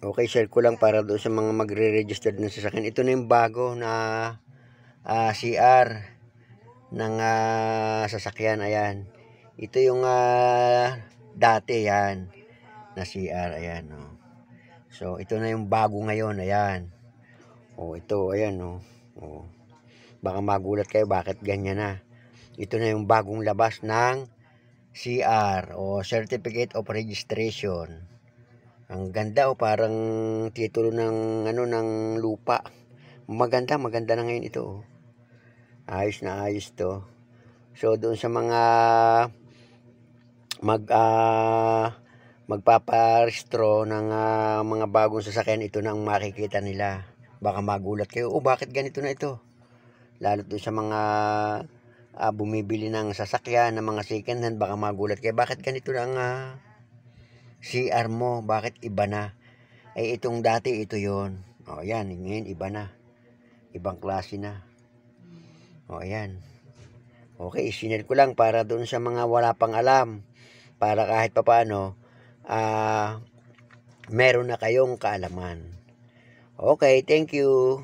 Okay, share ko lang para doon sa mga magre-register na sasakyan. Ito na yung bago na CR ng sasakyan. Ayan. Ito yung dati yan na CR. Ayan. Oh. So, ito na yung bago ngayon. Ayan. Oh, ito. Ayan. Oh. Oh. Baka magulat kayo bakit ganyan na. Ito na yung bagong labas ng CR o Certificate of Registration. Ang ganda parang titulo ng ng lupa. Maganda na ngayon ito. Ayos na ayos to. So doon sa mga magpaparehistro ng mga bagong sasakyan, ito na ang makikita nila. Baka magulat kayo, bakit ganito na ito? Lalo doon sa mga bumibili ng sasakyan, ng mga second hand, baka magulat kayo, bakit ganito na ang CR mo, bakit iba na? Itong dati, ito yon. O, yan, ngayon iba na. Ibang klase na. O, ayan. Okay, isinare ko lang para doon sa mga wala pang alam. Para kahit papaano, meron na kayong kaalaman. Okay, thank you.